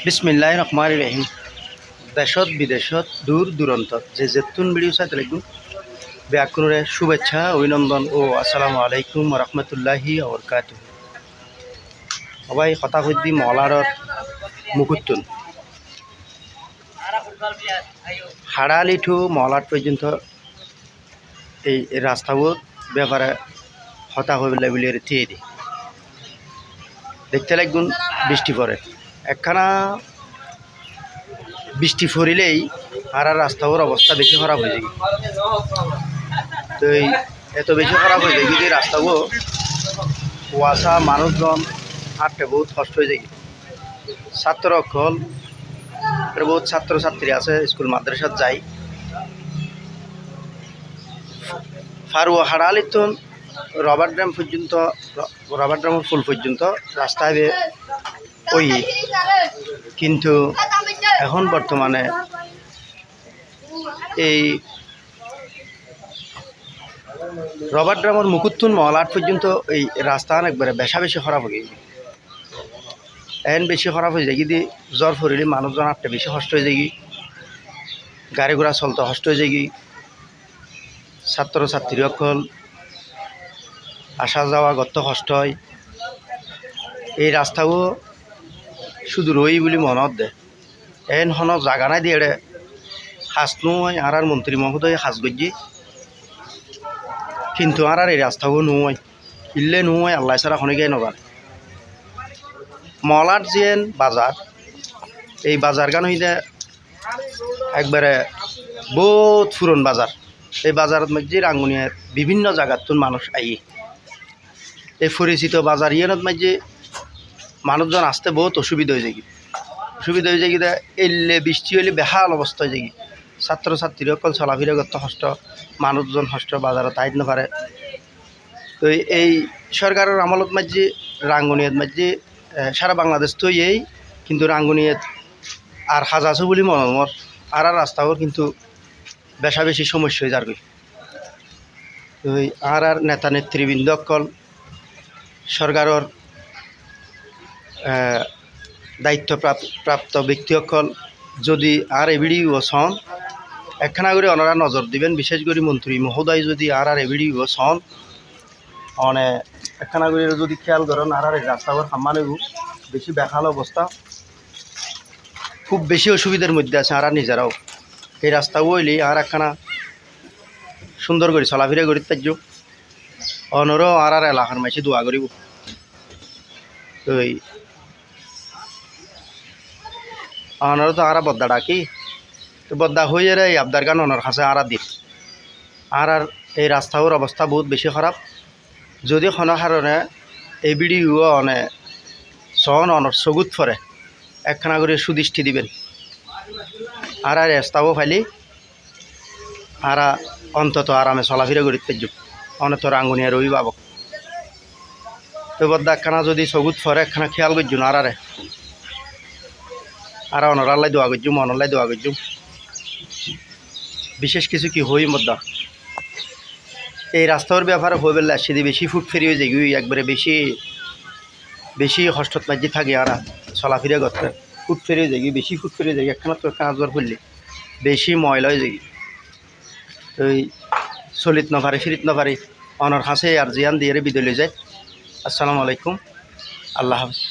বিসমিল্লাহির রহমানির রহিম। দেশত বিদেশত দূর দূরান্তত যে যেতুন ভিডিও চাইতে লাগবে ব্যাকুণরে শুভেচ্ছা অভিনন্দন ও আসসালামু আলাইকুম রহমতুল্লাহি বরকাতুহু। সবাই কথা কইদি মলারত মুকুতুন হাড়ালি ঠু মলাট পর্যন্ত এই রাস্তাবোধ ব্যাপারে হতা হইলে বলে থিয়ে দিই দেখতে লাগুন বৃষ্টি পড়ে একখানা বৃষ্টি পড়িলেই আর রাস্তার অবস্থা বেশি খারাপ হয়ে যায়। তো এত বেশি খারাপ হয়ে যায় যদি রাস্তাগুলো কুয়াশা মানুষজন হাঁটতে বহুত কষ্ট হয়ে যায়। ছাত্রসকল বহুত ছাত্রছাত্রী আছে স্কুল মাদ্রাসাত যাই ফারুয়া হাড়ালিতুন রবার ড্যাম পর্যন্ত রবার ড্যামের ফুল পর্যন্ত রাস্তায় ওই কিন্তু এখন বর্তমানে এই রবার ড্রামের মুকুতুন মহলাট পর্যন্ত এই রাস্তা একবারে বেশা বেশি খারাপ হয়ে গেছে। এখন বেশি খারাপ হয়ে যায় যদি জ্বর ফুরিলে মানুষজন আটটা বেশি কষ্ট হয়ে যায়, গাড়ি ঘোড়া চলতে কষ্ট হয়ে যায়, ছাত্রছাত্রীসকল আসা যাওয়া গত কষ্ট হয়। এই রাস্তাও শুধু রই বলে মনত দেয় এন হন জাগা নাই দিয়ে সাজ নয় আর মন্ত্রী মহোদয় সাজ গজি কিন্তু আর এই রাস্তাও নয় ইল্লে নয় আল্লাহ ছাড়া খনিকে নজান মলার যেন বাজার এই বাজার গান হইতে একবারে বহুত পুরন বাজার। এই বাজারত মধ্যে রাঙ্গুনিয়ার বিভিন্ন জায়গার মানুষ আই এই পরিচিত বাজার ইয়েনত মাঝে মানুষজন আসতে বহুত অসুবিধা হয়ে যায়। অসুবিধা হয়ে যায় এলে বৃষ্টি হইলে বেহাল অবস্থা হয়ে যায়। ছাত্রছাত্রীসকল চলাফেরা করতে কষ্ট, মানুষজন কষ্ট, বাজারত আইতে নপারে। তো এই সরকারের আমলত মাঝে রাঙ্গুনিয়াত মাঝে সারা বাংলাদেশ তো এই কিন্তু রাঙ্গুনিয়াত আর সাজ আছে বলে মনোমর আর রাস্তাও কিন্তু বেশা বেশি সমস্যা হয়ে যাবে। তো আর নেতা নেতৃবৃন্দসকল সরকারের দায়িত্বপ্রাপ্ত ব্যক্তিসকল যদি আর এবিডিও ছন একখানা করে ওনারা নজর দিবেন, বিশেষ করে মন্ত্রী মহোদয় যদি আর এবিডিও ছন মানে একখানা করে যদি খেয়াল করেন আর রাস্তাঘর সামান্য বেশি বেহাল অবস্থা, খুব বেশি অসুবিধার মধ্যে আছে আর নিজেরাও। এই রাস্তা হইলে আর একখানা সুন্দর করে চলাফেরা করি তার্য অনরও আর এলাকার মাঝে দোয়া করিব। তো অনর তো আর বদ্দা ডাকি তো বদ্দা হয়ে এই আবদার গান অনর কাছে আর দিন আর এই রাস্তার অবস্থা বহুত বেশি খারাপ। যদি কোনো কারণে এই ভিডিও অনে সন অনর চকুত ফরে একখানা করে সুদৃষ্টি দিবেন আর রাস্তাও ফাইলি আর অন্তত আরামে চলাফেরা করি তেজ অনেক তো রাঙ্গুনিয়ার অভিভাবক। তো বদ্দা একখানা যদি চকুত ফরে একখানা খেয়াল করছুন আর অনরাল্লাই দোয়া করছুম অনলাই দোয়া করছুম। বিশেষ কিছু কি হই বদ্দা এই রাস্তার ব্যাপারে হয়ে বেলা সেদি বেশি ফুট ফেরি হয়ে যাই একবারে বেশি বেশি কষ্টত মাঝে থাকে আর চলাফেরা করতে ফুট ফেরি হয়ে যাই বেশি ফুট ফেরি যাই একখানা তো একখানা জ্বর করলে বেশি ময়লা হয়ে যাই। ওই চলিত নপারে ফিরিত নপারে অনর কাছে আর জিয়ান দিয়ে বিদায় লই যায়। আসসালামু আলাইকুম, আল্লাহ হাফেজ।